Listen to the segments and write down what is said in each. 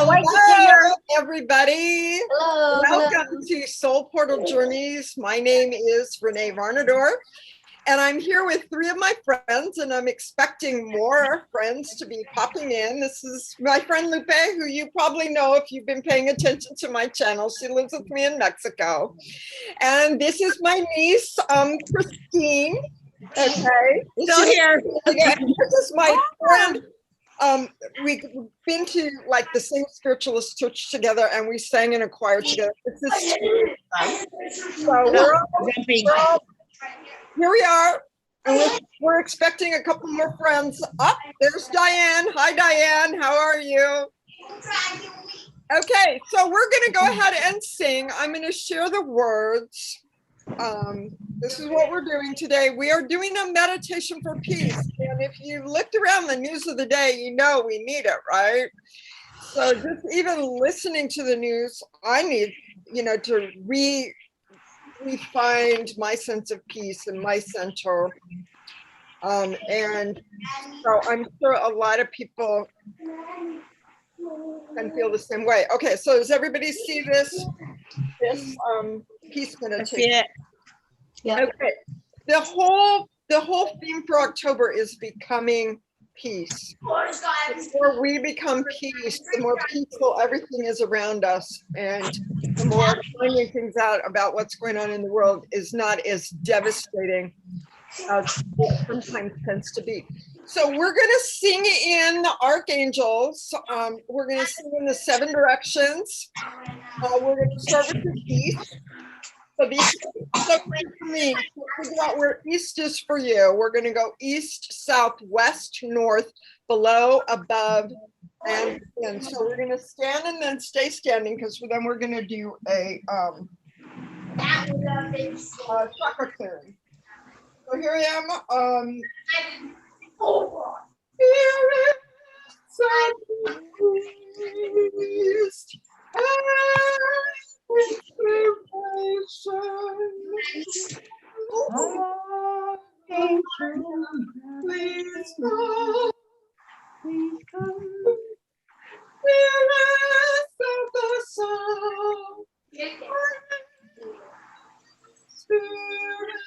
Hello, everybody. Hello. Welcome to Soul Portal Journeys. My name is Renee Varnador, and I'm here with three of my friends, and I'm expecting more friends to be popping in. This is my friend Lupe, who you probably know if you've been paying attention to my channel. She lives with me in Mexico. And this is my niece, Christine. Okay. Still here. This is my friend. We've been to like the same spiritualist church together, and we sang in a choir together. This is so here we are, and we're expecting a couple more friends. Up there's Diane. Hi, Diane. How are you? Okay, so we're going to go ahead and sing. I'm going to share the words. This is what we're doing today. We are doing a meditation for peace. And if you looked around the news of the day, you know we need it, right? So just even listening to the news, I need, to re-find my sense of peace and my center. And so I'm sure a lot of people can feel the same way. Okay, so does everybody see this peace meditation? Yeah. Okay. The whole theme for October is becoming peace. The more we become peace, the more peaceful everything is around us, and the more finding things out about what's going on in the world is not as devastating as it sometimes tends to be. So we're going to sing in the archangels. We're going to sing in the 7 directions. We're going to start with the east. So these are so great for me. Figure out where east is for you. We're going to go east, south, west, north, below, above, and in. So we're going to stand and then stay standing, because then we're going to do a chakra clearing. So here I am. Please come, please come. Spirits of the soul, Spirit,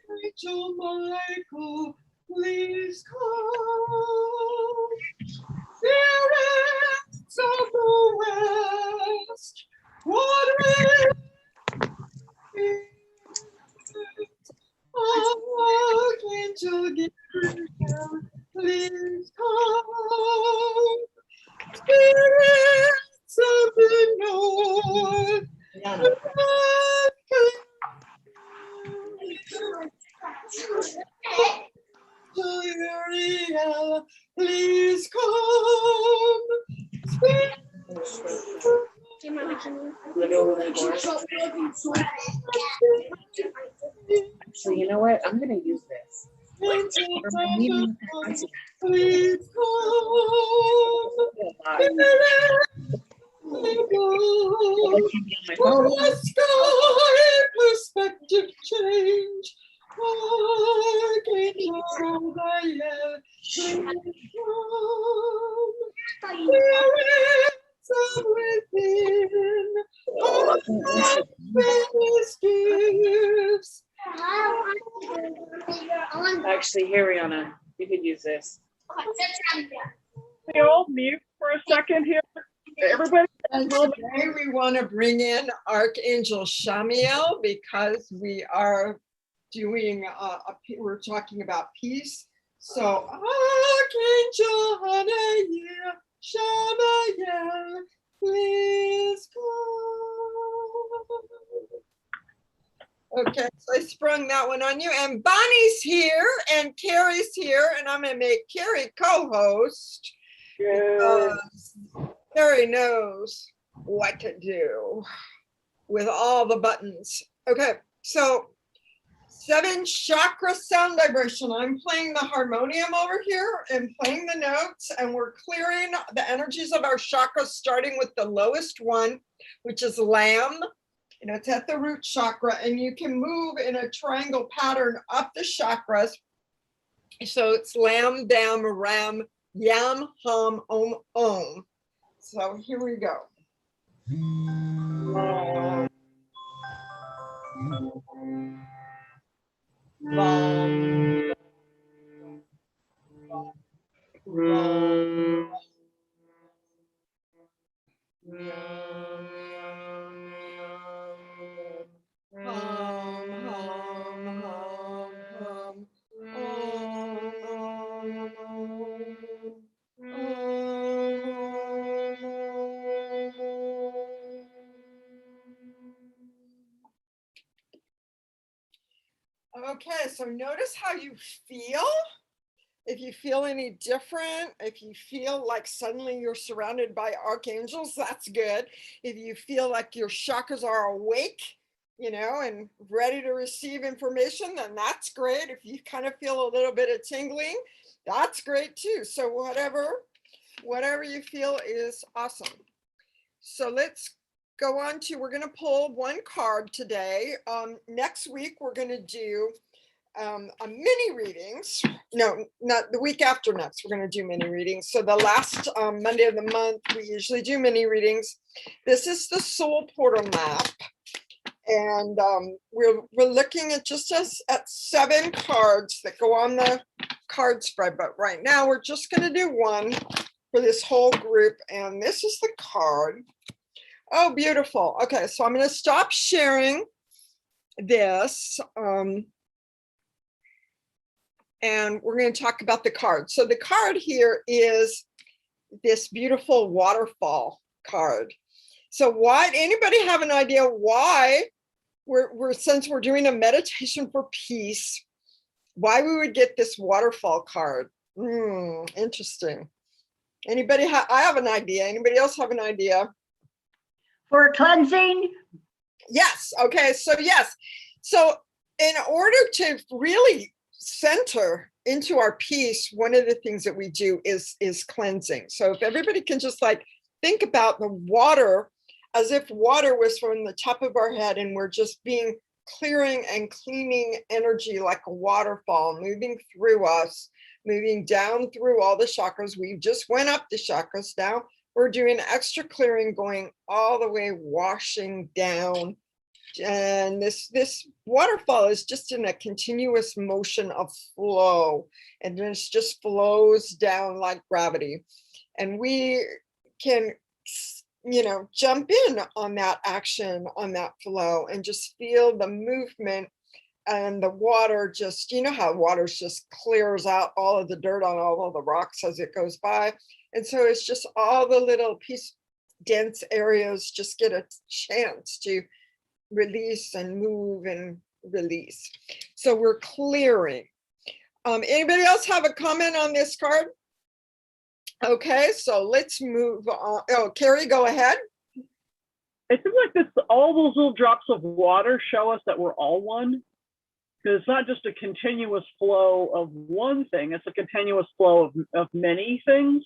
Archangel Michael, please come. Spirits of the west, watering. Archangel Gabriel, please come. Spirits of the north, Uriel, please come. So you know what? I'm gonna use this. Please come. Sky perspective change. Archangel Shamiel, please come. Spirits of within, Holy gifts. Actually, here, Rihanna, you could use this. They all mute for a second here. Everybody. And today we want to bring in Archangel Shamiel, because we are doing we're talking about peace. So Archangel Shamiel, please come. Okay, so I sprung that one on you, and Bonnie's here, and Carrie's here, and I'm gonna make Carrie co-host. Because Carrie knows what to do with all the buttons. Okay, so 7 chakra sound vibration. I'm playing the harmonium over here and playing the notes, and we're clearing the energies of our chakras, starting with the lowest one, which is Lamb. It's at the root chakra, and you can move in a triangle pattern up the chakras. So it's Lam, Dam, Ram, Yam, hum, om. So here we go. Okay, so notice how you feel. If you feel any different, if you feel like suddenly you're surrounded by archangels, that's good. If you feel like your chakras are awake, and ready to receive information, then that's great. If you kind of feel a little bit of tingling, that's great too. So whatever you feel is awesome. So let's go on to, we're going to pull one card today. Next week, we're going to do a mini readings. No, not the week after next. We're going to do mini readings. So the last Monday of the month, we usually do mini readings. This is the soul portal map. And we're looking at at 7 cards that go on the card spread. But right now, we're just going to do one for this whole group. And this is the card. Oh, beautiful. Okay, so I'm going to stop sharing this. And we're going to talk about the card. So the card here is this beautiful waterfall card. So why, anybody have an idea why since we're doing a meditation for peace, why we would get this waterfall card? Interesting. Anybody I have an idea. Anybody else have an idea? For cleansing? Yes. Okay. So yes. So in order to really center into our peace, one of the things that we do is cleansing. So if everybody can just like think about the water as if water was from the top of our head and we're just clearing and cleaning energy like a waterfall, moving through us, moving down through all the chakras. We just went up the chakras. Now we're doing extra clearing, going all the way, washing down. And this waterfall is just in a continuous motion of flow, and it just flows down like gravity. And we can, jump in on that action, on that flow, and just feel the movement and the water just, how water just clears out all of the dirt on all of the rocks as it goes by. And so it's just all the little dense areas just get a chance to release and move and release. So we're clearing. Anybody else have a comment on this card? Okay, so let's move on. Oh, Carrie, go ahead. It seems like all those little drops of water show us that we're all one. Because it's not just a continuous flow of one thing, it's a continuous flow of many things.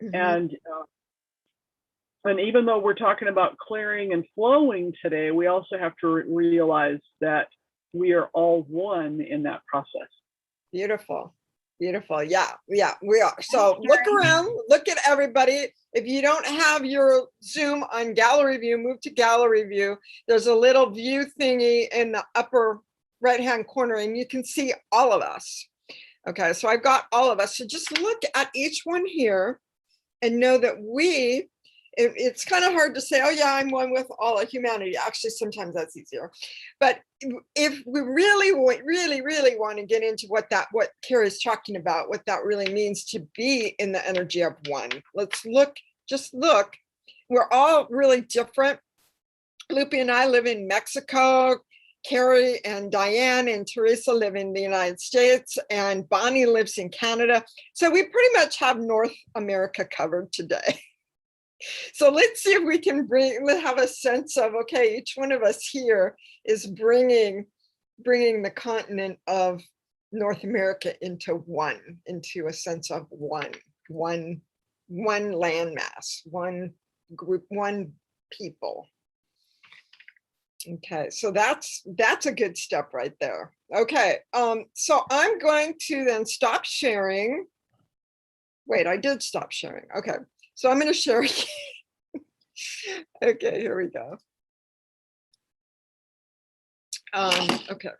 Mm-hmm. And even though we're talking about clearing and flowing today, we also have to realize that we are all one in that process. Beautiful. Beautiful. Yeah, we are. So look around, look at everybody. If you don't have your Zoom on gallery view, move to gallery view. There's a little view thingy in the upper right-hand corner, and you can see all of us. Okay, so I've got all of us. So just look at each one here and know that it's kind of hard to say, oh yeah, I'm one with all of humanity. Actually, sometimes that's easier. But if we really want to get into what Carrie's talking about, what that really means to be in the energy of one, let's look, just look. We're all really different. Lupe and I live in Mexico. Carrie and Diane and Teresa live in the United States, and Bonnie lives in Canada. So we pretty much have North America covered today. So let's see if we can have a sense of, okay, each one of us here is bringing the continent of North America into a sense of one landmass, one group, one people. Okay, so that's a good step right there. Okay, so I'm going to then stop sharing. Wait, I did stop sharing. Okay, so I'm going to share again. Okay, here we go. Okay.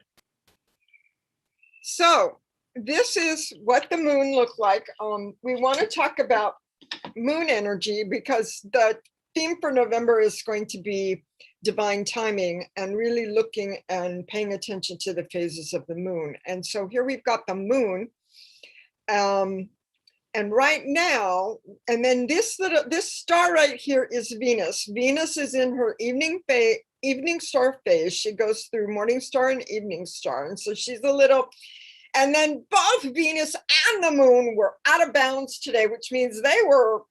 So this is what the moon looked like. We want to talk about moon energy because the theme for November is going to be divine timing and really looking and paying attention to the phases of the moon. And so here we've got the moon. And right now, and then this star right here is Venus. Venus is in her evening star phase. She goes through morning star and evening star. And so she's a little, and then both Venus and the moon were out of bounds today, which means they were,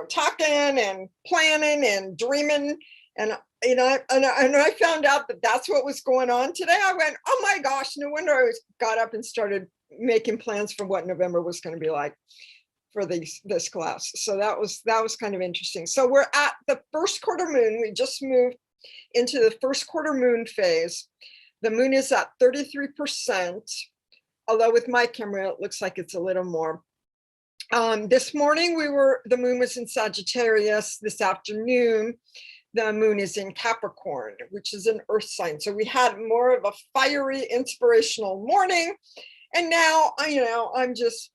talking and planning and dreaming. And, and I found out that that's what was going on today. I went, oh my gosh, no wonder I got up and started making plans for what November was going to be like for this class. So that was kind of interesting. So we're at the first quarter moon. We just moved into the first quarter moon phase. The moon is at 33%, although with my camera, it looks like it's a little more. This morning, the moon was in Sagittarius. This afternoon, the moon is in Capricorn, which is an earth sign. So we had more of a fiery, inspirational morning. And now, I'm just,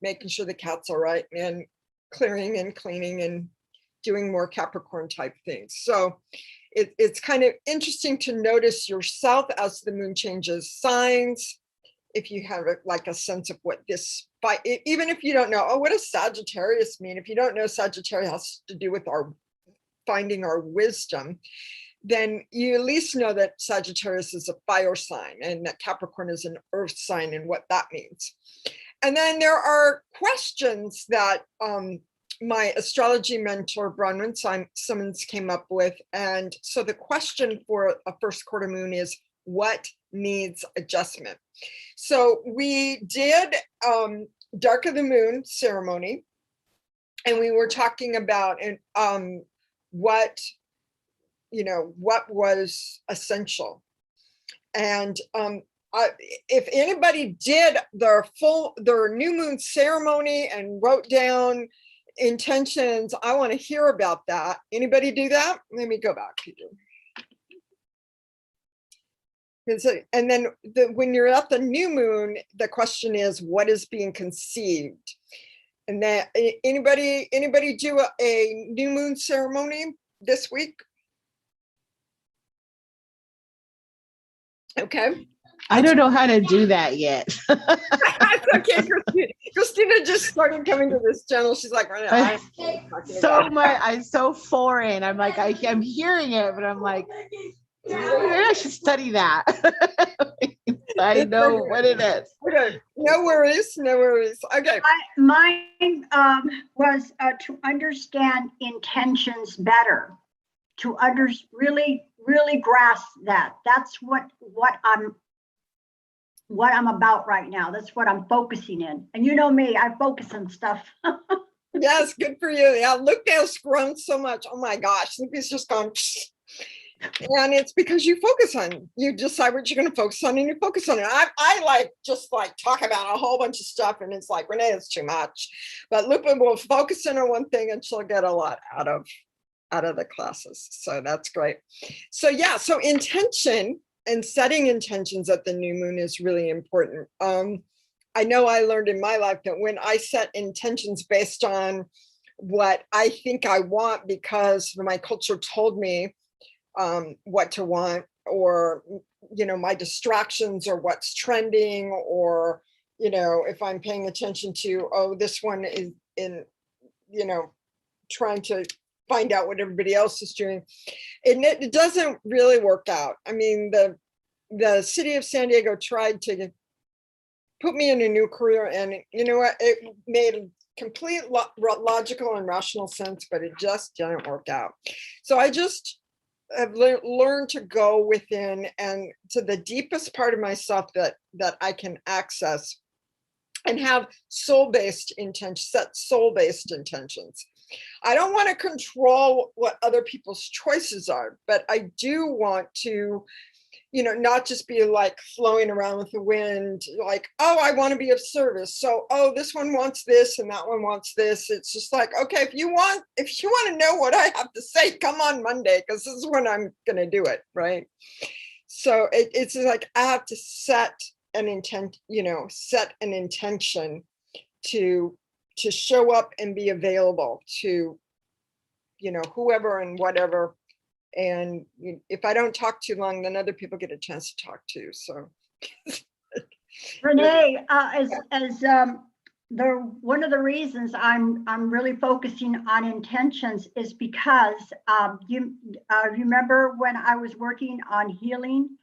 making sure the cat's all right and clearing and cleaning and doing more Capricorn type things. So it's kind of interesting to notice yourself as the moon changes signs. If you have a sense of what this, even if you don't know, oh, what does Sagittarius mean? If you don't know, Sagittarius has to do with our finding our wisdom, then you at least know that Sagittarius is a fire sign and that Capricorn is an earth sign and what that means. And then there are questions that my astrology mentor, Bronwyn Simmons, came up with. And so the question for a first quarter moon is, what needs adjustment? So we did Dark of the Moon ceremony, and we were talking about what was essential. And if anybody did their new moon ceremony and wrote down intentions, I want to hear about that. Anybody do that? Let me go back, Peter. And then when you're at the new moon, the question is, what is being conceived? And that anybody do a new moon ceremony this week? Okay. I don't know how to do that yet. That's okay, Christina just started coming to this channel. She's like, I'm so foreign. I'm like, I'm hearing it, but I'm like, maybe I should study that. I know what it is. Okay, no worries. Okay. Mine was to understand intentions better, to really grasp that. That's what I'm about right now. That's what I'm focusing in. And you know me, I focus on stuff. Yes, good for you. Yeah, Luke has grown so much. Oh my gosh, Luke's just gone. And it's because you decide what you're going to focus on and you focus on it. I just talk about a whole bunch of stuff and it's like, Renee, it's too much. But Lupa will focus in on one thing and she'll get a lot out of the classes. So that's great. So yeah, so intention and setting intentions at the new moon is really important. I know I learned in my life that when I set intentions based on what I think I want because my culture told me what to want, or my distractions or what's trending, or if I'm paying attention to, oh, this one is in trying to find out what everybody else is doing, it doesn't really work out. I mean, the city of San Diego tried to put me in a new career, and you know what, it made complete logical and rational sense, but it just didn't work out. So I just have learned to go within and to the deepest part of myself that I can access, and have soul-based intentions, set soul-based intentions. I don't want to control what other people's choices are, but I do want to not just be like flowing around with the wind, like, oh, I want to be of service. So, oh, this one wants this and that one wants this. It's just like, okay, if you want to know what I have to say, come on Monday, because this is when I'm going to do it. Right. So it's like, I have to set an intention to show up and be available to, whoever and whatever. And if I don't talk too long, then other people get a chance to talk too. So, Renee, one of the reasons I'm really focusing on intentions is because you remember when I was working on healing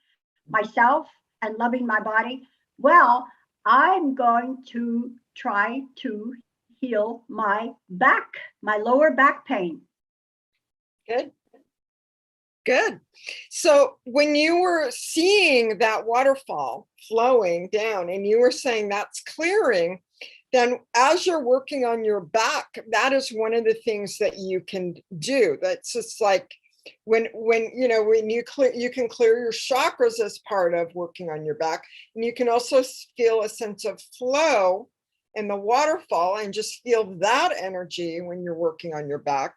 myself and loving my body? Well, I'm going to try to heal my back, my lower back pain. Good. Good. So when you were seeing that waterfall flowing down and you were saying that's clearing, then as you're working on your back, that is one of the things that you can do. That's just like when you clear, you can clear your chakras as part of working on your back. And you can also feel a sense of flow in the waterfall and just feel that energy when you're working on your back.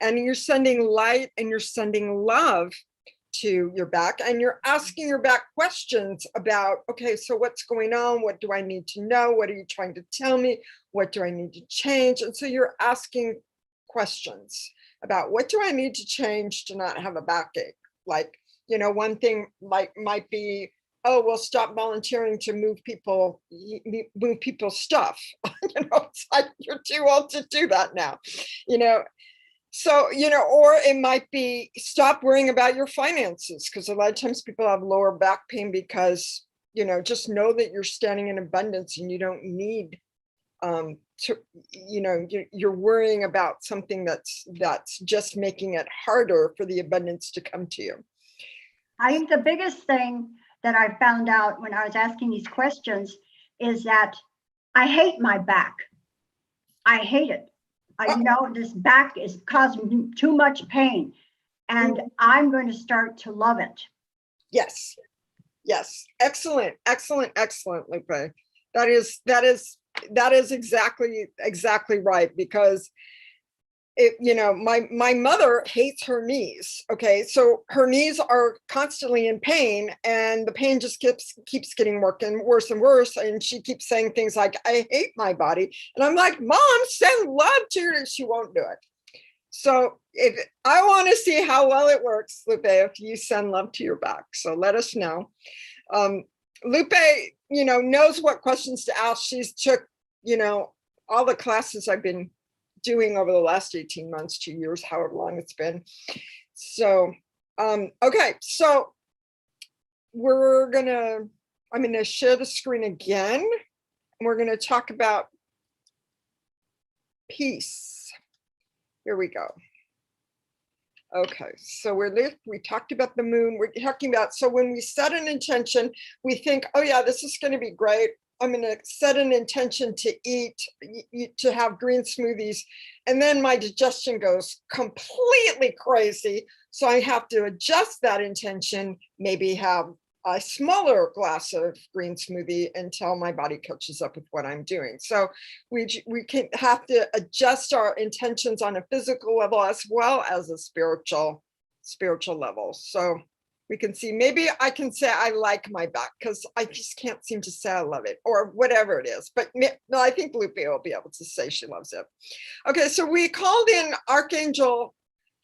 And you're sending light and you're sending love to your back, and you're asking your back questions about, okay, so what's going on? What do I need to know? What are you trying to tell me? What do I need to change? And so you're asking questions about, what do I need to change to not have a backache? Like, one thing might be, oh, well, stop volunteering to move people's stuff. It's like, you're too old to do that now, So, or it might be, stop worrying about your finances, because a lot of times people have lower back pain because, just know that you're standing in abundance and you don't need you're worrying about something that's just making it harder for the abundance to come to you. I think the biggest thing that I found out when I was asking these questions is that I hate my back. I hate it. This back is causing too much pain, and I'm going to start to love it. Yes. Excellent, Lupe. That is exactly right, because my mother hates her knees. Okay, so her knees are constantly in pain, and the pain just keeps getting worse and worse. And she keeps saying things like, I hate my body. And I'm like, Mom, send love to her. And she won't do it. So if I want to see how well it works, Lupe, if you send love to your back. So let us know. Lupe, knows what questions to ask. She's took, all the classes I've been doing over the last 18 months, 2 years, however long it's been. So, okay, so I'm gonna share the screen again, and we're gonna talk about peace. Here we go. Okay, so we talked about the moon. We're talking about, so when we set an intention, we think, oh yeah, this is gonna be great. I'm going to set an intention to to have green smoothies. And then my digestion goes completely crazy. So I have to adjust that intention, maybe have a smaller glass of green smoothie until my body catches up with what I'm doing. So we can have to adjust our intentions on a physical level as well as a spiritual level. So we can see, maybe I can say I like my back, because I just can't seem to say I love it, or whatever it is. But no, I think Lupe will be able to say she loves it. Okay, so we called in Archangel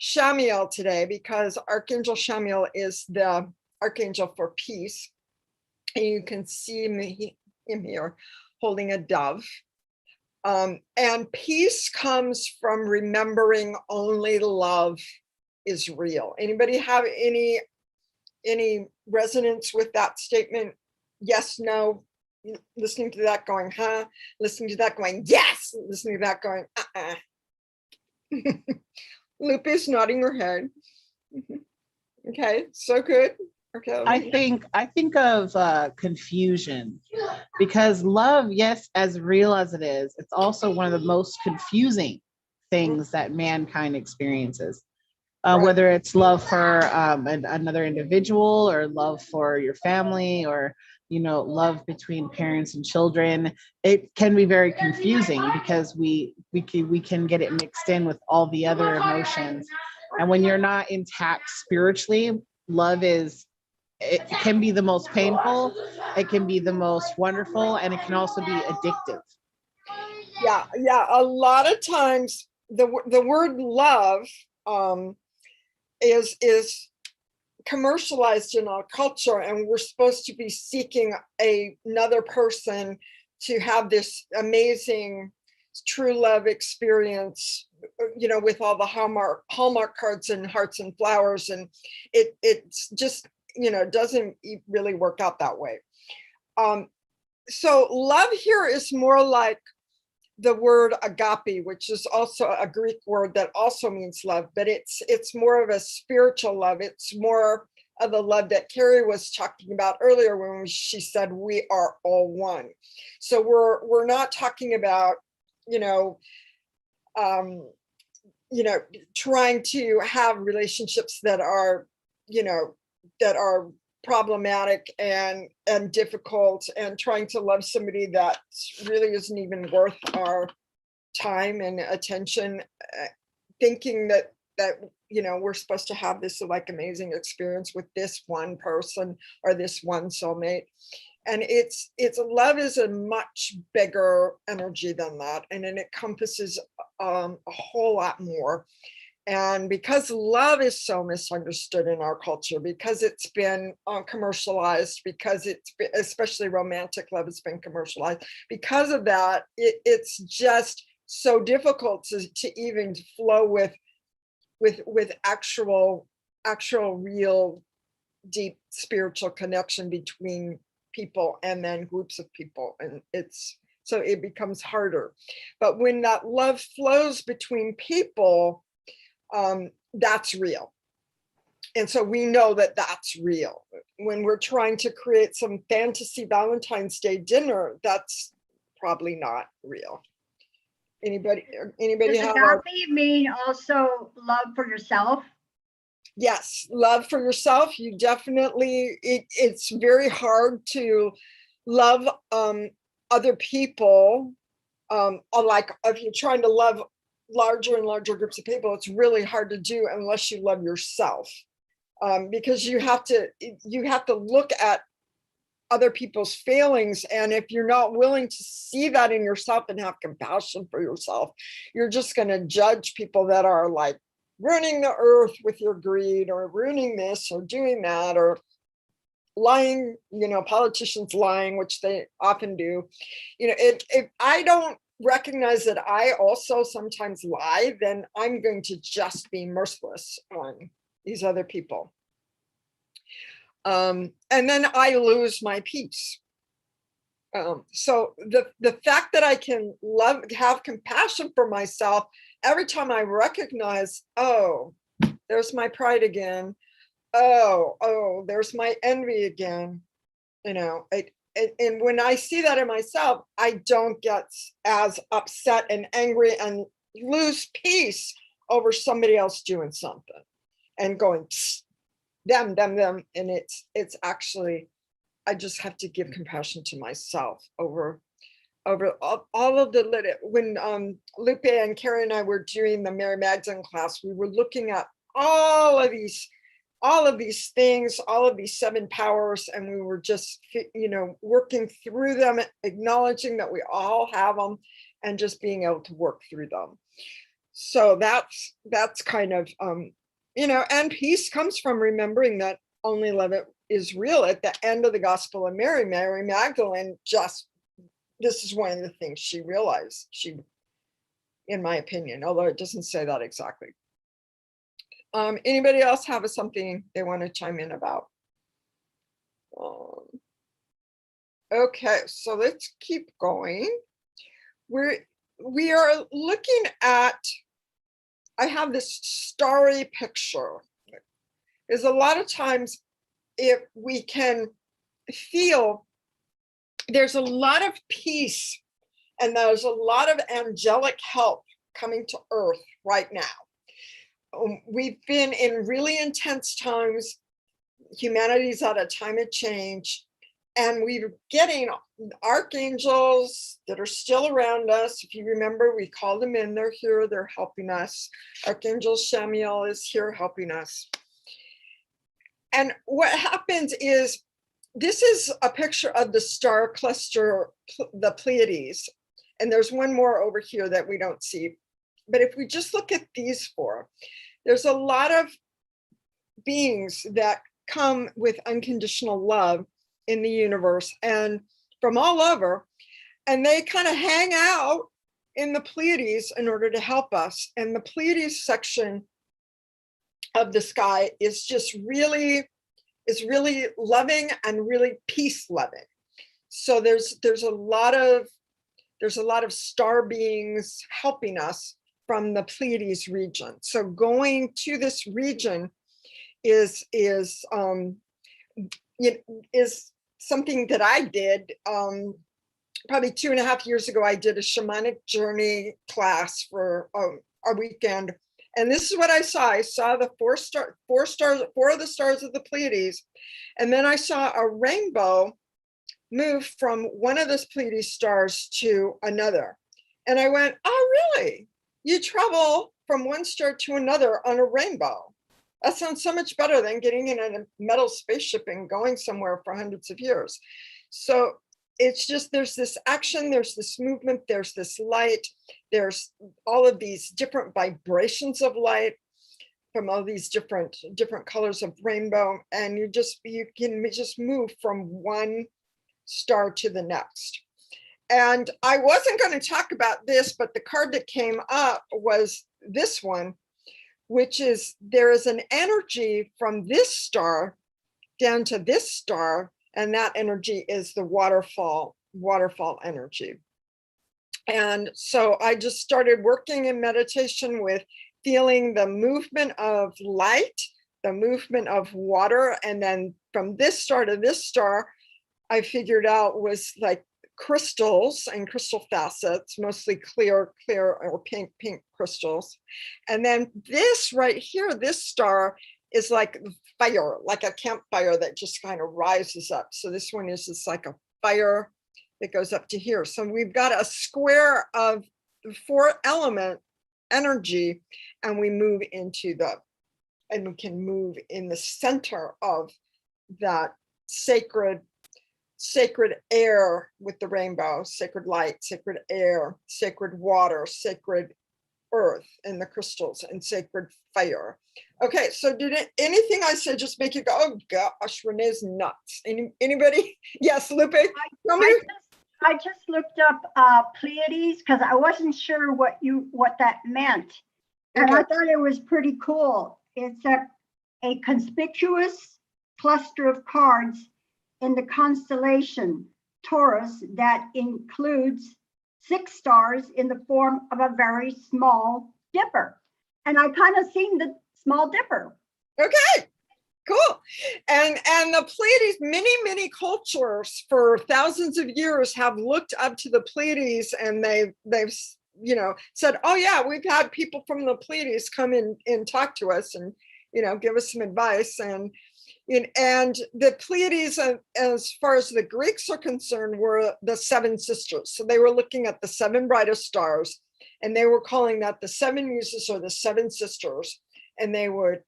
Shamiel today, because Archangel Shamiel is the archangel for peace. And you can see him here holding a dove. And peace comes from remembering only love is real. Anybody have any resonance with that statement? Yes, no, listening to that going, huh? Listening to that going, yes, listening to that going, Lupe's nodding her head. Okay, so good. Okay. I think of confusion, because love, yes, as real as it is, it's also one of the most confusing things that mankind experiences. whether it's love for another individual, or love for your family, or love between parents and children. It can be very confusing because we can get it mixed in with all the other emotions. And when you're not intact spiritually, love it can be the most painful, it can be the most wonderful, and it can also be addictive. Yeah. A lot of times the word love is commercialized in our culture, and we're supposed to be seeking another person to have this amazing true love experience, with all the Hallmark cards and hearts and flowers, and it's just doesn't really work out that way. So love here is more like the word agape, which is also a Greek word that also means love, but it's more of a spiritual love. It's more of the love that Carrie was talking about earlier when she said we are all one. So we're not talking about trying to have relationships that are problematic and difficult, and trying to love somebody that really isn't even worth our time and attention, thinking that we're supposed to have this like amazing experience with this one person or this one soulmate. And it's love is a much bigger energy than that, and it encompasses a whole lot more. And because love is so misunderstood in our culture, because it's been commercialized, because it's been, especially romantic love has been commercialized, because of that, it's just so difficult to even flow with actual real deep spiritual connection between people and then groups of people. And so it becomes harder. But when that love flows between people, that's real. And so we know that that's real. When we're trying to create some fantasy Valentine's Day dinner, that's probably not real. Anybody Does have agape mean also love for yourself? Yes, love for yourself. You definitely, it's very hard to love other people. Like if you're trying to love larger and larger groups of people, it's really hard to do unless you love yourself, because you have to look at other people's failings, and if you're not willing to see that in yourself and have compassion for yourself, you're just going to judge people that are like ruining the earth with your greed, or ruining this or doing that, or lying, politicians lying, which they often do. If I don't recognize that I also sometimes lie, then I'm going to just be merciless on these other people. And then I lose my peace. So the fact that I can have compassion for myself every time I recognize, oh, there's my pride again. Oh, there's my envy again. And when I see that in myself, I don't get as upset and angry and lose peace over somebody else doing something and going, them. And it's actually, I just have to give compassion to myself over all of the, when Lupe and Carrie and I were doing the Mary Magdalene class, we were looking at all of these things, all of these 7 powers, and we were just, working through them, acknowledging that we all have them, and just being able to work through them. So that's kind of, and peace comes from remembering that only love is real. At the end of the Gospel of Mary, Mary Magdalene this is one of the things she realized, in my opinion, although it doesn't say that exactly. Anybody else have something they want to chime in about? Okay, so let's keep going. We are looking at, I have this starry picture. There's a lot of times if we can feel there's a lot of peace and there's a lot of angelic help coming to earth right now. we've been in really intense times. Humanity's at a time of change, and we're getting archangels that are still around us. If you remember, we called them in, they're here, they're helping us. Archangel Shamiel is here helping us. And what happens is, this is a picture of the star cluster, the Pleiades. And there's one more over here that we don't see. But if we just look at these four, there's a lot of beings that come with unconditional love in the universe and from all over, and they kind of hang out in the Pleiades in order to help us. And the Pleiades section of the sky is just really loving and really peace loving. So there's a lot of star beings helping us from the Pleiades region. So going to this region is something that I did probably 2.5 years ago. I did a shamanic journey class for a weekend, and this is what I saw. I saw the four of the stars of the Pleiades, and then I saw a rainbow move from one of those Pleiades stars to another, and I went, "Oh, really? You travel from one star to another on a rainbow? That sounds so much better than getting in a metal spaceship and going somewhere for hundreds of years." So it's just, there's this action, there's this movement, there's this light, there's all of these different vibrations of light from all these different colors of rainbow. And you can just move from one star to the next. And I wasn't going to talk about this, but the card that came up was this one, which is, there is an energy from this star down to this star, and that energy is the waterfall energy. And so I just started working in meditation with feeling the movement of light, the movement of water, and then from this star to this star, I figured out was like crystals and crystal facets, mostly clear or pink crystals. And then this right here, this star is like fire, like a campfire that just kind of rises up. So this one is just like a fire that goes up to here. So we've got a square of 4 element energy, and we can move in the center of that sacred air with the rainbow, sacred light, sacred air, sacred water, sacred earth and the crystals, and sacred fire. Okay, so did anything I said just make you go, "Oh gosh, Renee's nuts"? Anybody? Yes, Lupe. I just looked up Pleiades because I wasn't sure what that meant, and Okay. I thought it was pretty cool. It's a conspicuous cluster of cards in the constellation Taurus that includes 6 stars in the form of a very small dipper. And I kind of seen the small dipper. Okay, cool. And the Pleiades, many cultures for thousands of years have looked up to the Pleiades, and they've said, "Oh yeah, we've had people from the Pleiades come in and talk to us and give us some advice." And the Pleiades, as far as the Greeks are concerned, were the 7 sisters. So they were looking at the 7 brightest stars, and they were calling that the 7 muses or the 7 sisters. And they would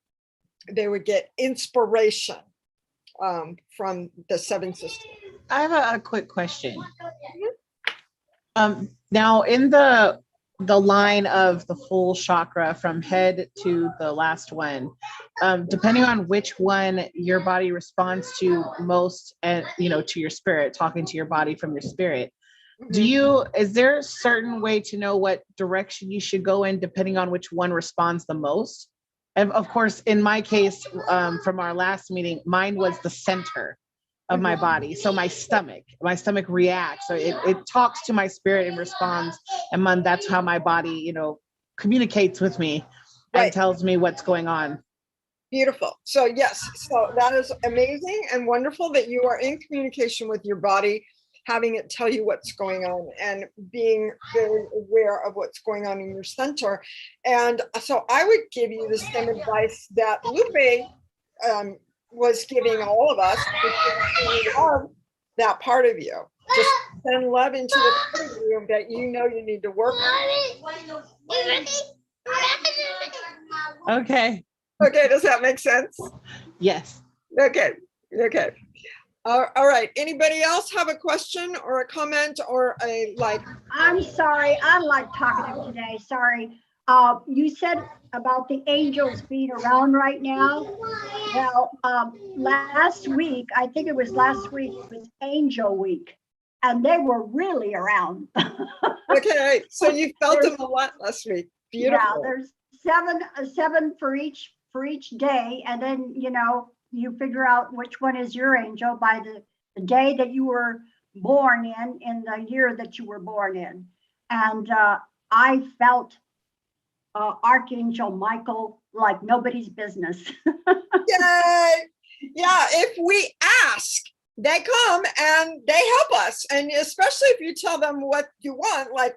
get inspiration from the 7 sisters. I have a quick question. Now in the line of the full chakra from head to the last one, depending on which one your body responds to most, and to your spirit, talking to your body from your spirit, is there a certain way to know what direction you should go in depending on which one responds the most? And of course, in my case, from our last meeting, mine was the center of my body. So my stomach reacts. So it talks to my spirit and responds. And that's how my body, communicates with me and tells me what's going on. Beautiful. So yes, so that is amazing and wonderful that you are in communication with your body. having it tell you what's going on and being very aware of what's going on in your center. And so I would give you the same advice that Lupe was giving all of us, which is to love that part of you. Just send love into the part of you that you know you need to work on. Okay. Okay, does that make sense? Yes. Okay, okay. All right, anybody else have a question or a comment or a like? I'm sorry, I'm like talkative today, sorry. You said about the angels being around right now. Well, last week, I think it was last week, was Angel Week, and they were really around. Okay, so you felt them a lot last week. Beautiful. Yeah, there's seven for each day, and then you figure out which one is your angel by the day that you were born in the year that you were born in. And I felt Archangel Michael like nobody's business. Yay! Yeah, if we ask, they come and they help us. And especially if you tell them what you want, like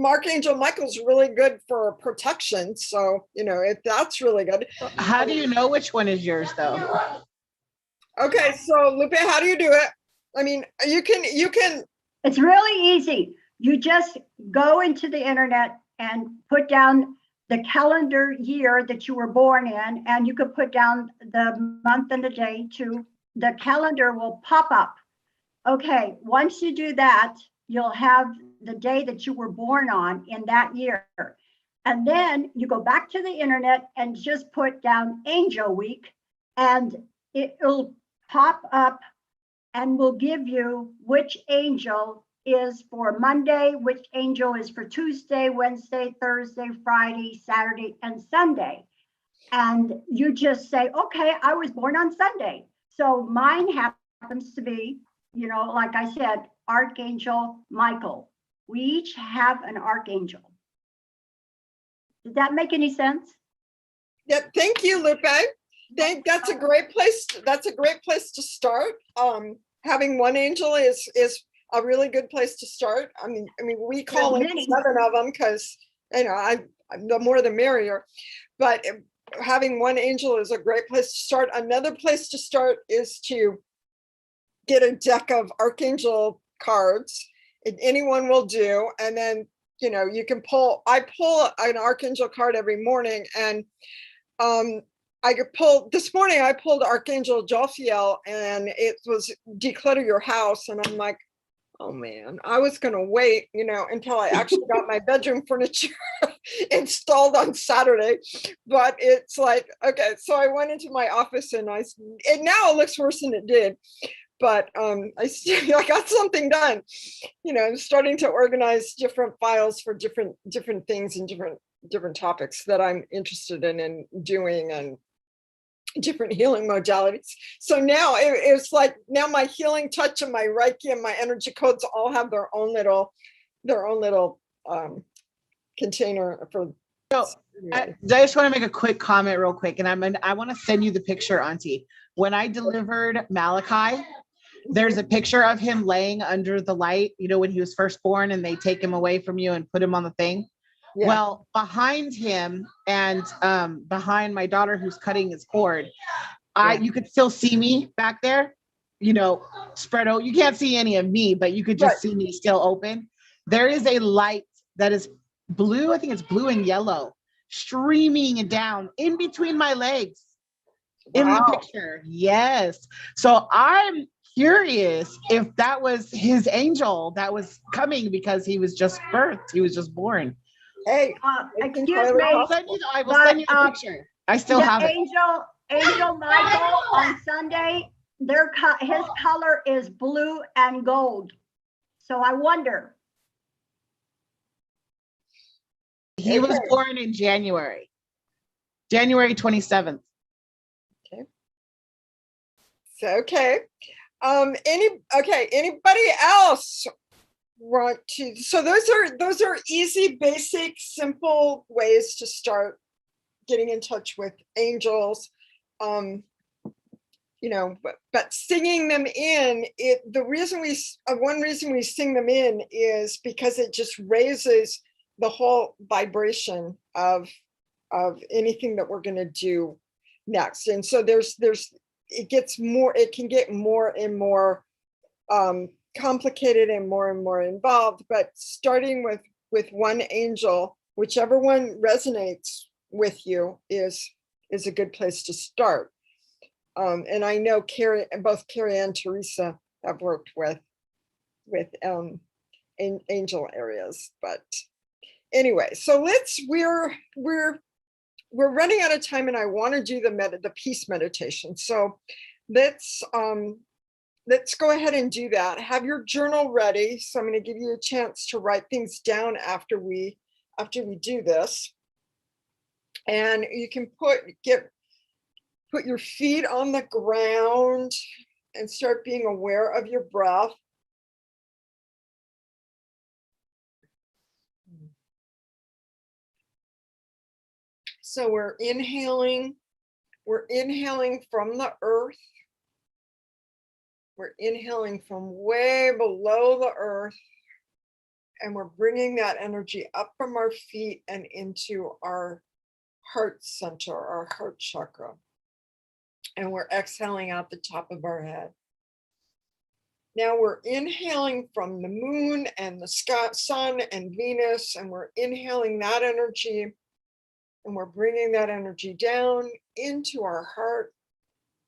Archangel Michael's really good for protection. So, if that's really good. How do you know which one is yours though? Okay, so Lupe, how do you do it? I mean, you can. It's really easy. You just go into the internet and put down the calendar year that you were born in, and you could put down the month and the day too. The calendar will pop up. Okay, once you do that, you'll have the day that you were born on in that year. And then you go back to the internet and just put down Angel Week, and it'll pop up and will give you which angel is for Monday, which angel is for Tuesday, Wednesday, Thursday, Friday, Saturday, and Sunday. And you just say, okay, I was born on Sunday. So mine happens to be, like I said, Archangel Michael. We each have an archangel. Did that make any sense? Yeah, thank you, Lupe. That's a great place. That's a great place to start. Having one angel is a really good place to start. I mean, we call it 7 of them because the more the merrier. But having one angel is a great place to start. Another place to start is to get a deck of archangel cards. Anyone will do, and then you can pull. I pull an archangel card every morning, and I could pull this morning. I pulled Archangel Shamiel, and it was declutter your house, and I'm like, oh man, I was gonna wait, until I actually got my bedroom furniture installed on Saturday. But it's like, okay, so I went into my office and now it looks worse than it did. But I got something done. I'm starting to organize different files for different things and different topics that I'm interested in doing, and different healing modalities. So now it's like now my healing touch and my Reiki and my energy codes all have their own little container for. So I just want to make a quick comment real quick, and I want to send you the picture, Auntie. When I delivered Malachi, there's a picture of him laying under the light, when he was first born and they take him away from you and put him on the thing. Yeah. Well, behind him and behind my daughter who's cutting his cord, you could still see me back there, spread out. You can't see any of me, but you could just see me still open. There is a light that is blue. I think it's blue and yellow, streaming down in between my legs. Wow. In the picture. Yes. So I'm curious if that was his angel that was coming because he was just birthed. He was just born. Hey, excuse me. I will send you the picture. I still have it. Angel Michael on Sunday, his color is blue and gold. So I wonder. He was born in January 27th. Okay. So, anybody else want to? So those are easy, basic, simple ways to start getting in touch with angels. you know, but singing them in, one reason we sing them in is because it just raises the whole vibration of anything that we're going to do next. And so it can get more and more complicated and more involved, but starting with one angel, whichever one resonates with you is a good place to start. And I know both Carrie and Teresa have worked with angel areas, but anyway, so we're running out of time, and I want to do the peace meditation. So let's go ahead and do that. Have your journal ready. So I'm going to give you a chance to write things down after we do this. And you can put your feet on the ground and start being aware of your breath. So we're inhaling from the earth. We're inhaling from way below the earth, and we're bringing that energy up from our feet and into our heart center, our heart chakra. And we're exhaling out the top of our head. Now we're inhaling from the moon and the sun and Venus, and we're inhaling that energy, and we're bringing that energy down into our heart,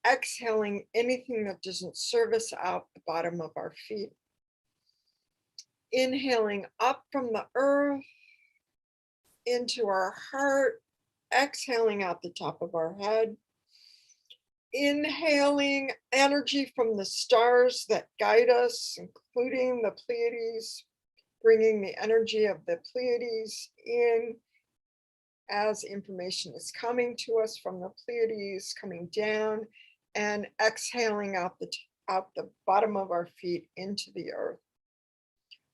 exhaling anything that doesn't serve us out the bottom of our feet. Inhaling up from the earth into our heart, exhaling out the top of our head. Inhaling energy from the stars that guide us, including the Pleiades, bringing the energy of the Pleiades in as information is coming to us from the Pleiades, coming down, and exhaling out the bottom of our feet into the earth.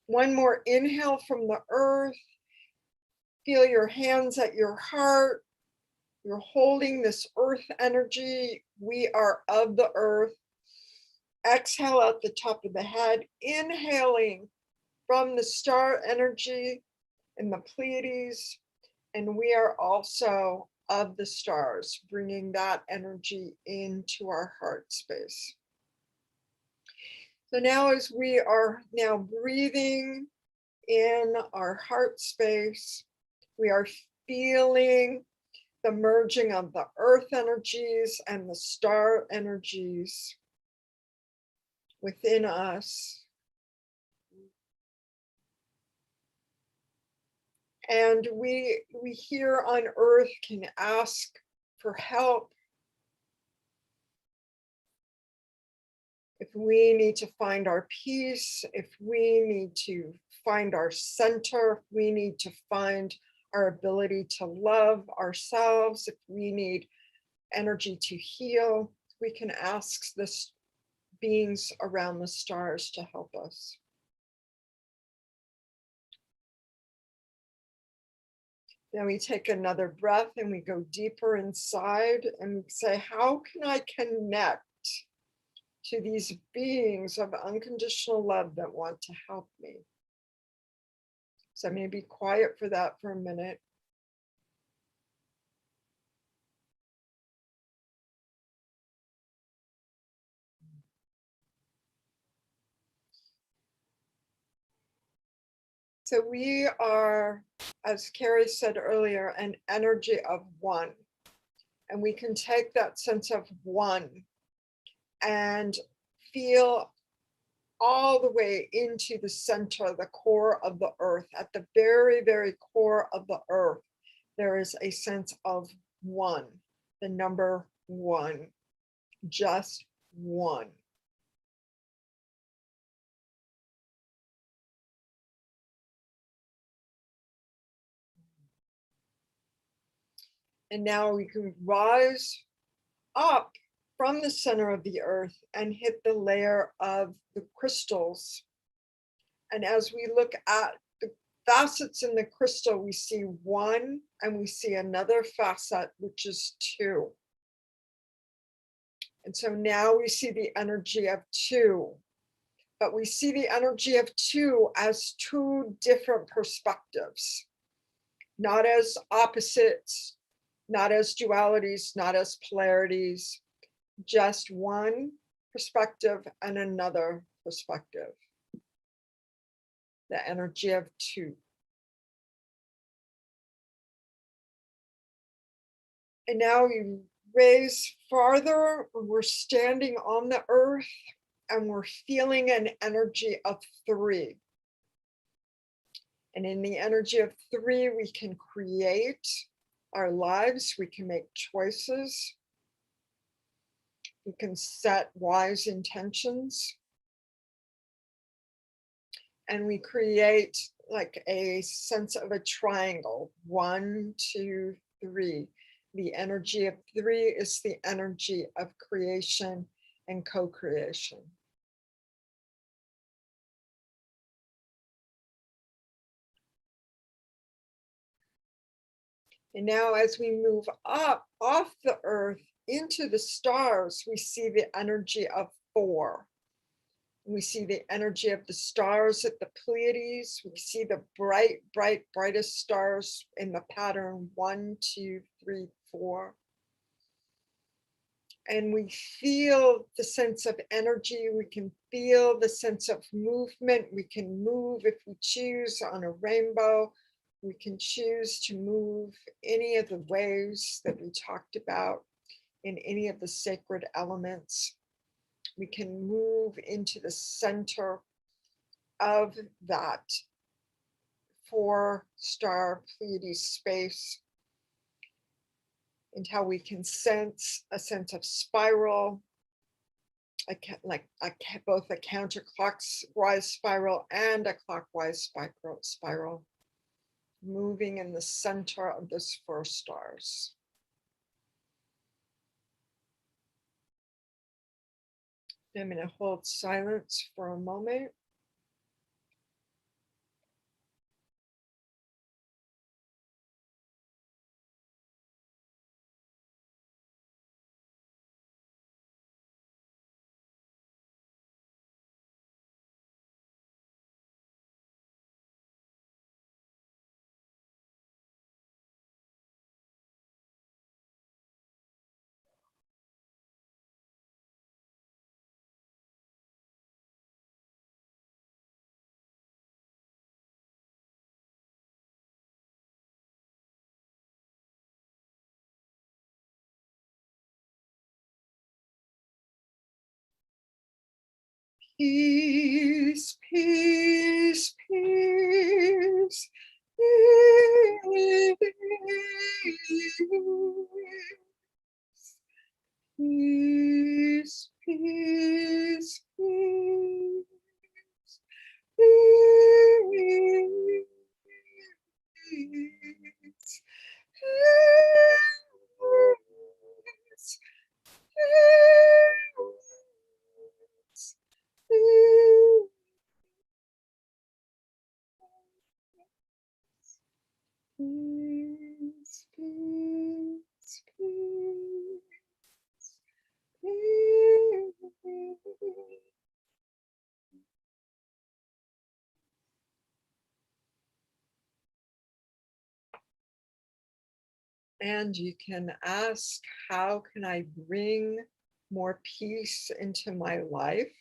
One more inhale from the earth. Feel your hands at your heart. You're holding this earth energy. We are of the earth. Exhale out the top of the head, inhaling from the star energy in the Pleiades. And we are also of the stars, bringing that energy into our heart space. So now as we are now breathing in our heart space, we are feeling the merging of the earth energies and the star energies within us. And we here on earth can ask for help. If we need to find our peace, if we need to find our center, if we need to find our ability to love ourselves, if we need energy to heal, we can ask the beings around the stars to help us. Then we take another breath and we go deeper inside and we say, how can I connect to these beings of unconditional love that want to help me? So I'm going to be quiet for that for a minute. So we are, as Carrie said earlier, an energy of one. And we can take that sense of one and feel all the way into the center, the core of the earth. At the very, very core of the earth, there is a sense of one, the number one, just one. And now we can rise up from the center of the earth and hit the layer of the crystals. And as we look at the facets in the crystal, we see one and we see another facet, which is two. And so now we see the energy of 2, but we see the energy of 2 as 2 different perspectives, not as opposites, not as dualities, not as polarities, just one perspective and another perspective. The energy of 2. And now we raise farther, we're standing on the earth and we're feeling an energy of 3. And in the energy of 3, we can create our lives, we can make choices, we can set wise intentions, and we create like a sense of a triangle, 1, 2, 3. The energy of 3 is the energy of creation and co-creation. And now as we move up off the earth into the stars, we see the energy of 4. We see the energy of the stars at the Pleiades. We see the brightest stars in the pattern 1, 2, 3, 4. And we feel the sense of energy. We can feel the sense of movement. We can move if we choose on a rainbow. We can choose to move any of the ways that we talked about in any of the sacred elements. We can move into the center of that 4-star Pleiades space, and how we can sense a sense of spiral, both a counterclockwise spiral and a clockwise spiral, moving in the center of those 4 stars. I'm going to hold silence for a moment. Peace, peace, peace, peace, peace, peace, peace, peace, peace, peace, peace, peace, peace. And you can ask, how can I bring more peace into my life?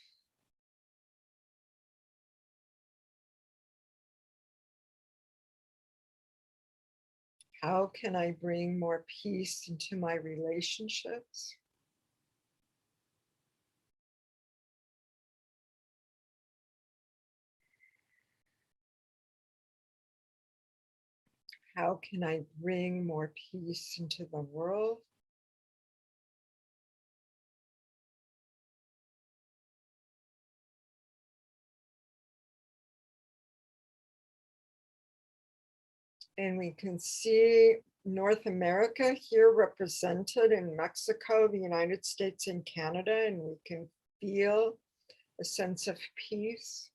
How can I bring more peace into my relationships? How can I bring more peace into the world? And we can see North America here represented in Mexico, the United States, and Canada, and we can feel a sense of peace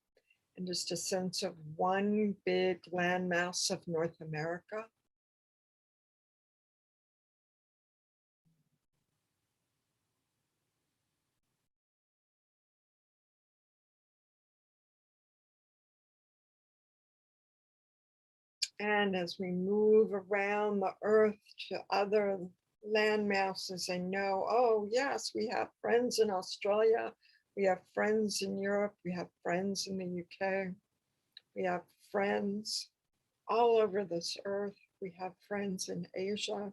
and just a sense of one big landmass of North America. And as we move around the earth to other land masses and know, oh yes, we have friends in Australia, we have friends in Europe, we have friends in the UK, we have friends all over this earth, we have friends in Asia.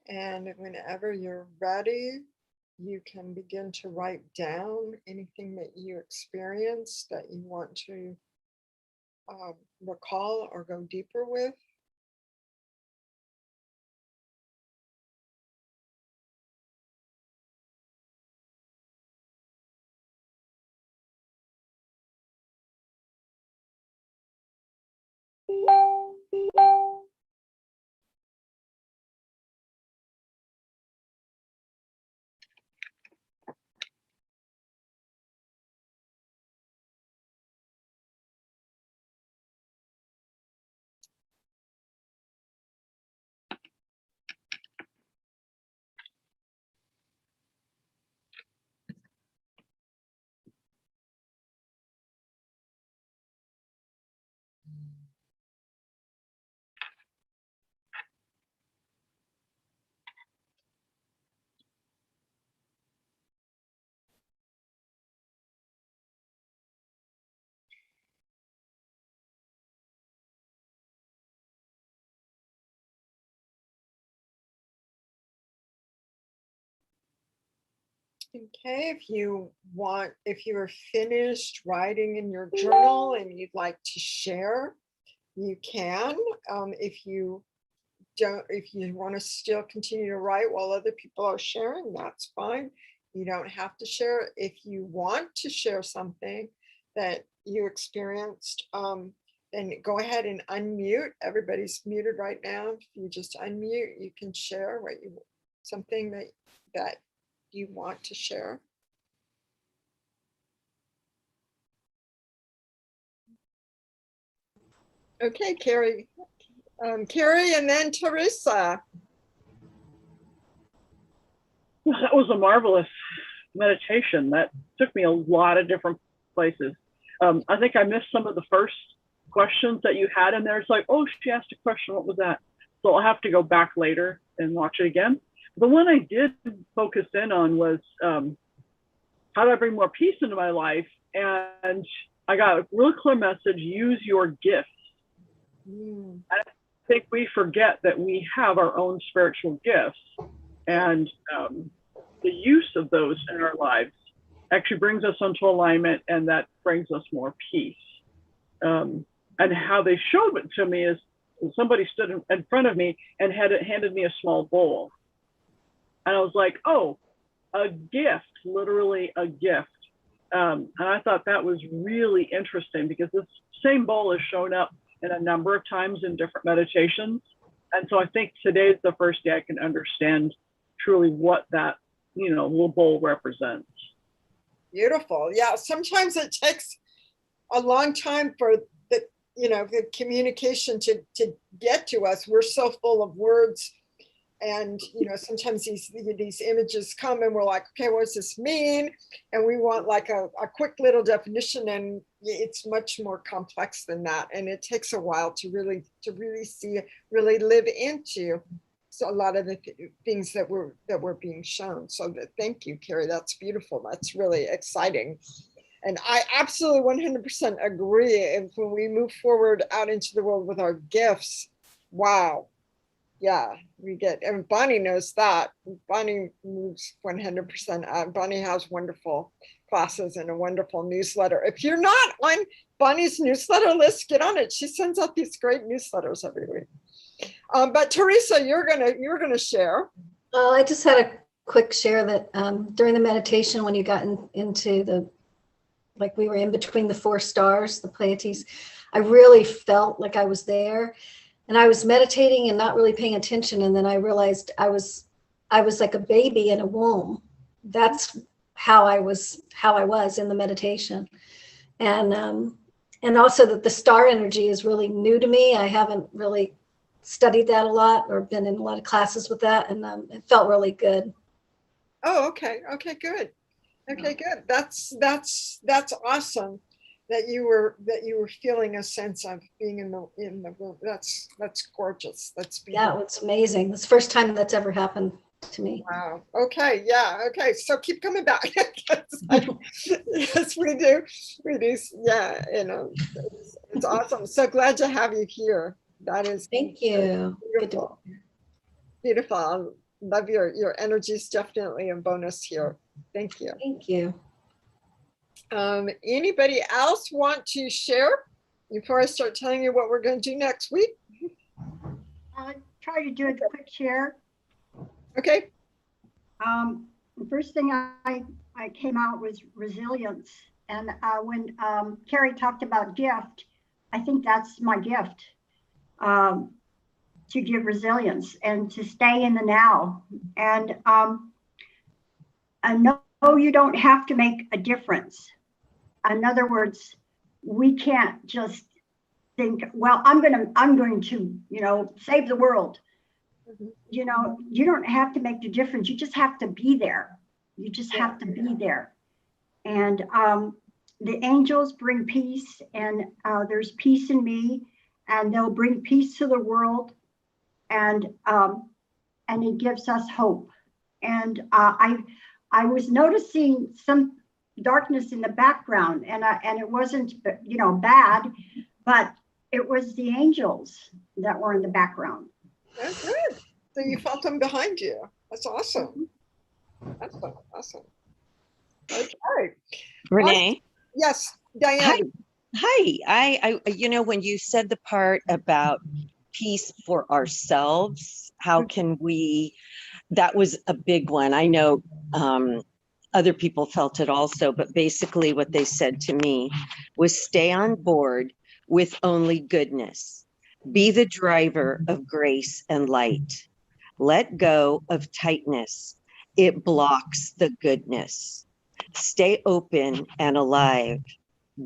And whenever you're ready, you can begin to write down anything that you experience that you want to recall or go deeper with. Okay, if you are finished writing in your journal and you'd like to share, you can. If you want to still continue to write while other people are sharing, that's fine. You don't have to share. If you want to share something that you experienced, then go ahead and unmute. Everybody's muted right now. If you just unmute, you can share something that you want to share. Okay, Carrie. Carrie and then Teresa. That was a marvelous meditation. That took me a lot of different places. I think I missed some of the first questions that you had in there. It's like, oh, she asked a question. What was that? So I'll have to go back later and watch it again. The one I did focus in on was how do I bring more peace into my life? And I got a real clear message: use your gifts. I think we forget that we have our own spiritual gifts, and the use of those in our lives actually brings us into alignment, and that brings us more peace. And how they showed it to me is somebody stood in front of me and handed me a small bowl. And I was like, oh, a gift, literally a gift. And I thought that was really interesting because this same bowl has shown up in a number of times in different meditations. And so I think today's the first day I can understand truly what that, little bowl represents. Beautiful. Yeah, sometimes it takes a long time for the communication to get to us. We're so full of words, and sometimes these images come and we're like, okay, what does this mean? And we want like a quick little definition, and it's much more complex than that, and it takes a while to really see it, really live into a lot of the things that we're being shown. So thank you, Carrie. That's beautiful. That's really exciting. And I absolutely 100% agree. If when we move forward out into the world with our gifts, wow. Yeah, and Bonnie knows that. Bonnie moves 100%. Bonnie has wonderful classes and a wonderful newsletter. If you're not on Bonnie's newsletter list, get on it. She sends out these great newsletters every week. But Teresa, you're gonna share. I just had a quick share that during the meditation, when you got into like we were in between the 4 stars, the Pleiades, I really felt like I was there, and I was meditating and not really paying attention. And then I realized I was like a baby in a womb. That's how I was in the meditation. And also that the star energy is really new to me. I haven't really studied that a lot or been in a lot of classes with that, and it felt really good. Oh, okay. Okay, good. Okay, good. That's awesome that you were feeling a sense of being in the room. That's gorgeous. That's beautiful. Yeah, it's amazing. It's the first time that's ever happened to me. Wow. Okay. Yeah. Okay. So keep coming back. Yes, we do. We do. Yeah. It's awesome. So glad to have you here. That is. Thank you. Beautiful. Beautiful. I love your energy is definitely a bonus here. Thank you. Thank you. Anybody else want to share before I start telling you what we're going to do next week? I'll try to do a quick share. Okay. The first thing I came out was resilience. And when Carrie talked about gift, I think that's my gift, to give resilience and to stay in the now. And I know you don't have to make a difference. In other words, we can't just think, well, I'm going to, save the world. You don't have to make the difference. You just have to be there. You just have to be there. And the angels bring peace, and there's peace in me, and they'll bring peace to the world, and it gives us hope. And I was noticing some darkness in the background, and it wasn't bad, but it was the angels that were in the background. That's good. So you felt them behind you. That's awesome. That's awesome. Okay. Renee. Yes, Diane. Hi. I when you said the part about peace for ourselves, how can we, that was a big one. I know other people felt it also, but basically what they said to me was stay on board with only goodness. Be the driver of grace and light. Let go of tightness. It blocks the goodness. Stay open and alive.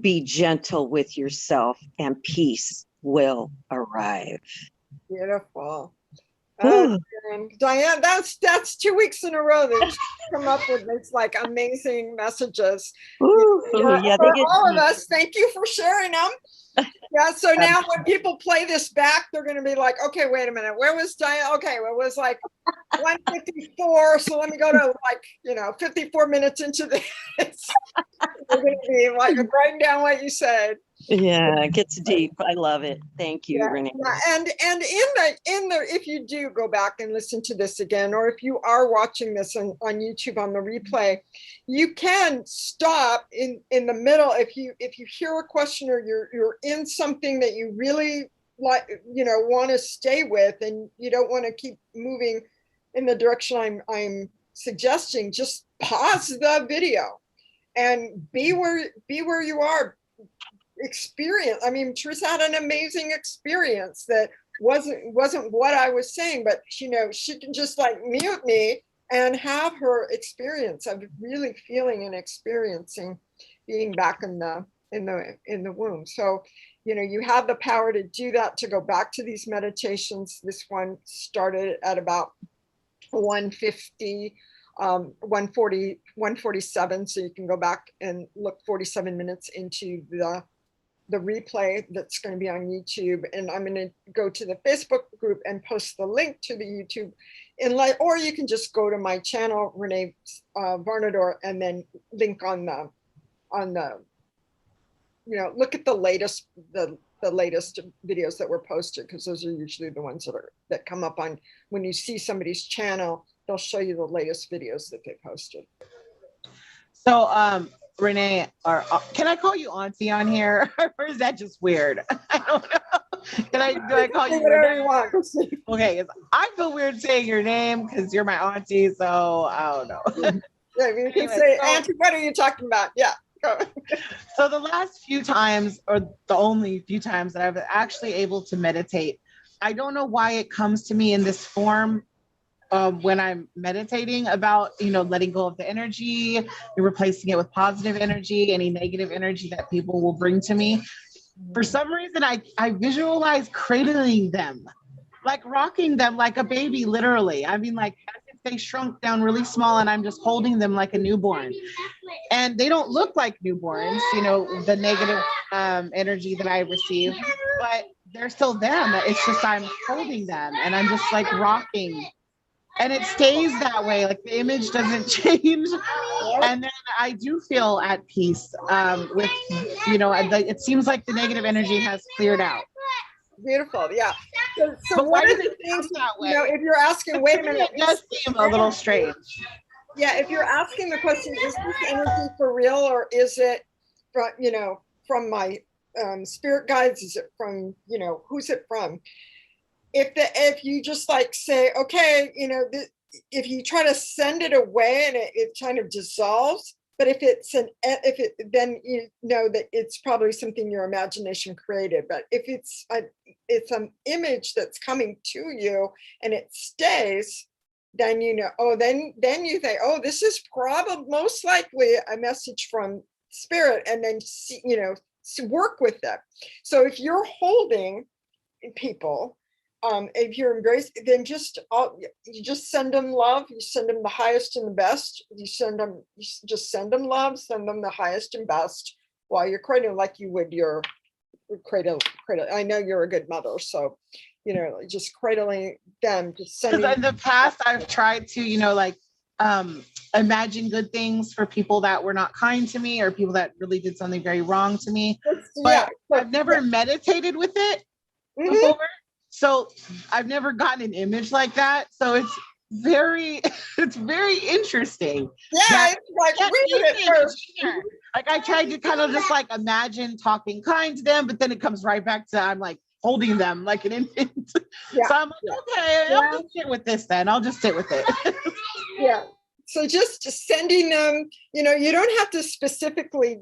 Be gentle with yourself, and peace will arrive. Beautiful. Diane, that's 2 weeks in a row that you come up with these like amazing messages. For all of us, thank you for sharing them. Yeah, so now when people play this back, they're going to be like, okay, wait a minute, where was Diane? Okay, well, it was like 1:54, so let me go to 54 minutes into this. We're going to be like writing down what you said. Yeah, it gets deep. I love it. Thank you, Renee. Yeah. And in the if you do go back and listen to this again, or if you are watching this on YouTube on the replay, you can stop in the middle if you hear a question or you're in something that you really want to stay with, and you don't want to keep moving in the direction I'm suggesting. Just pause the video and be where you are. Experience. I mean, Teresa had an amazing experience that wasn't what I was saying, but she can just like mute me and have her experience of really feeling and experiencing being back in the womb. So you have the power to do that, to go back to these meditations. This one started at about 1:50, 1:40, 1:47, so you can go back and look 47 minutes into the replay that's going to be on YouTube. And I'm going to go to the Facebook group and post the link to the YouTube or you can just go to my channel, Renee Varnador, and then link on the look at the latest videos that were posted, because those are usually the ones that come up on when you see somebody's channel. They'll show you the latest videos that they posted. So Renee, or can I call you Auntie on here, or is that just weird? I don't know. Do I call you whatever you want? Okay, I feel weird saying your name because you're my auntie, so I don't know. Yeah, you can say, Auntie, what are you talking about? Yeah. So the last few times, or the only few times that I've actually able to meditate, I don't know why it comes to me in this form. when I'm meditating about, letting go of the energy, replacing it with positive energy, any negative energy that people will bring to me. For some reason, I visualize cradling them, like rocking them like a baby, literally. I mean, like as if they shrunk down really small and I'm just holding them like a newborn. And they don't look like newborns, the negative energy that I receive, but they're still them. It's just I'm holding them and I'm just like rocking. And it stays that way, like the image doesn't change. And then I do feel at peace with, it seems like the negative energy has cleared out. Beautiful. Yeah. So But why one of does the it things, sound that way? if you're asking, wait a minute. It does seem a little strange. Yeah, if you're asking the question, is this energy for real, or is it from, from my spirit guides? Is it from, who's it from? If you just like say, okay, if you try to send it away and it kind of dissolves, but then you know that it's probably something your imagination created. But if it's an image that's coming to you and it stays, then then you think, oh, this is probably most likely a message from spirit, and then work with them. So if you're holding people, if you're embraced, then you just send them love. You send them the highest and the best. You just send them love, send them the highest and best while you're cradling, like you would your cradle. I know you're a good mother, so just cradling them, just sending. Because in the past I've tried to, imagine good things for people that were not kind to me or people that really did something very wrong to me. But I've never meditated with it before. So I've never gotten an image like that. So it's very interesting. Yeah, it's like read it first. Like I tried to kind of just like imagine talking kind to them, but then it comes right back to I'm like holding them like an infant. Yeah. So I'm like, okay, I'll just sit with this then. I'll just sit with it. Yeah. So just sending them, you don't have to specifically,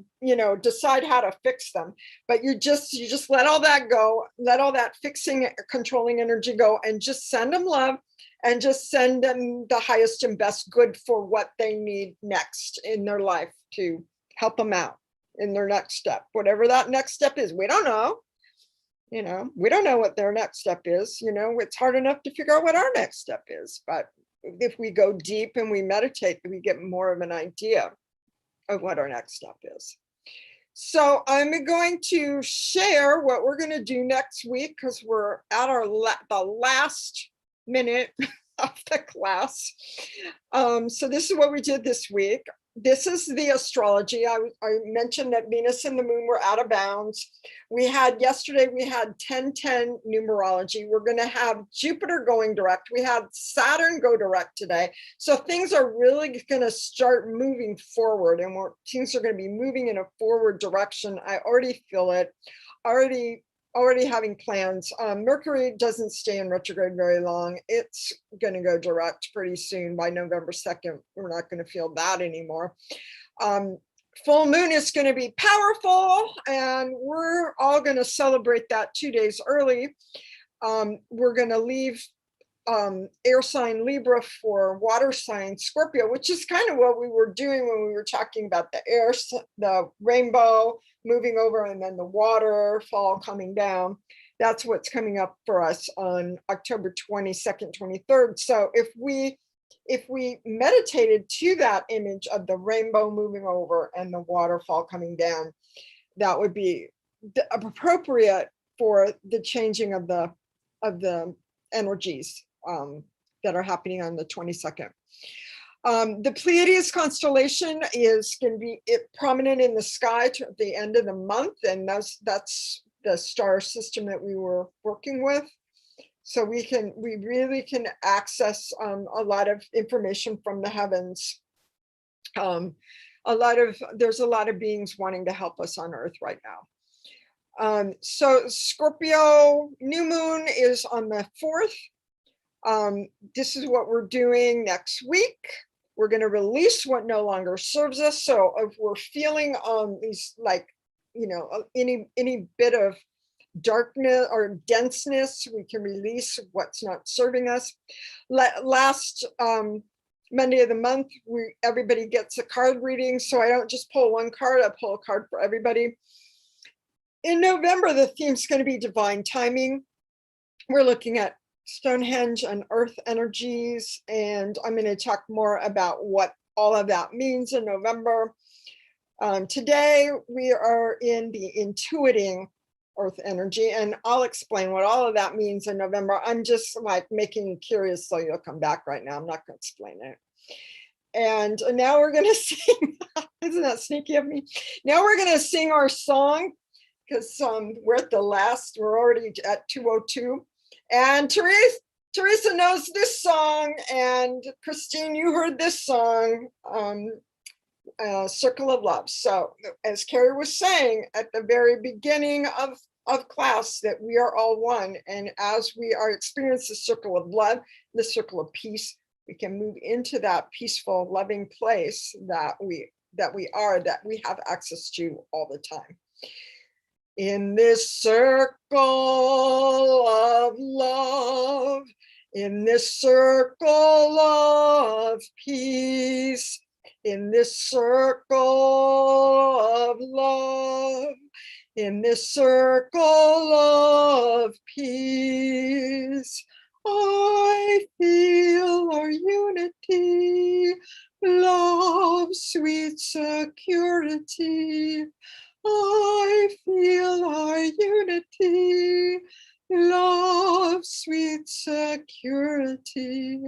decide how to fix them, but you just let all that go, let all that fixing, controlling energy go, and just send them love and just send them the highest and best good for what they need next in their life to help them out in their next step, whatever that next step is. We don't know. We don't know what their next step is. It's hard enough to figure out what our next step is, but if we go deep and we meditate, we get more of an idea of what our next step is. So I'm going to share what we're going to do next week, because we're at the last minute of the class. So this is what we did this week. This is the astrology. I mentioned that Venus and the moon were out of bounds. Yesterday, we had 1010 numerology. We're going to have Jupiter going direct. We had Saturn go direct today. So things are really going to start moving forward, and things are going to be moving in a forward direction. I already feel it, already having plans. Mercury doesn't stay in retrograde very long. It's going to go direct pretty soon. By November 2nd, we're not going to feel that anymore. Full moon is going to be powerful, and we're all going to celebrate that 2 days early. We're going to leave air sign Libra for water sign Scorpio, which is kind of what we were doing when we were talking about the rainbow moving over and then the waterfall coming down. That's what's coming up for us on October 22nd, 23rd. So if we meditated to that image of the rainbow moving over and the waterfall coming down, that would be appropriate for the changing of the energies that are happening on the 22nd. The Pleiades constellation is going to be prominent in the sky at the end of the month, and that's the star system that we were working with. So we really can access a lot of information from the heavens. There's a lot of beings wanting to help us on Earth right now. So Scorpio new moon is on the 4th. This is what we're doing next week. We're going to release what no longer serves us. So if we're feeling these, like, any bit of darkness or denseness. We can release what's not serving us. Last Monday of the month, everybody gets a card reading. So I don't just pull one card, I pull a card for everybody. In November, the theme's going to be divine timing. We're looking at Stonehenge and earth energies, and I'm going to talk more about what all of that means in November. Today, we are in the intuiting earth energy, and I'll explain what all of that means in November. I'm just like making you curious, so you'll come back right now. I'm not going to explain it. And now we're going to sing. Isn't that sneaky of me? Now we're going to sing our song, because we're at the last, we're already at 2:02. And Teresa knows this song, and Christine, you heard this song, Circle of Love. So as Carrie was saying at the very beginning of class, that we are all one. And as we are experiencing the circle of love, the circle of peace, we can move into that peaceful, loving place that we have access to all the time. In this circle of love, in this circle of peace, in this circle of love, in this circle of peace, I feel our unity, love, sweet security. I feel our unity, love, sweet security,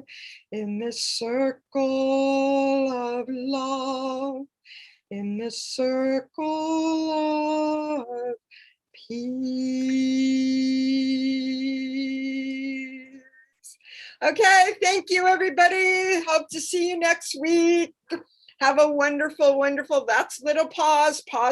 in this circle of love, in this circle of peace. Okay, thank you, everybody. Hope to see you next week. Have a wonderful, wonderful, that's little pause.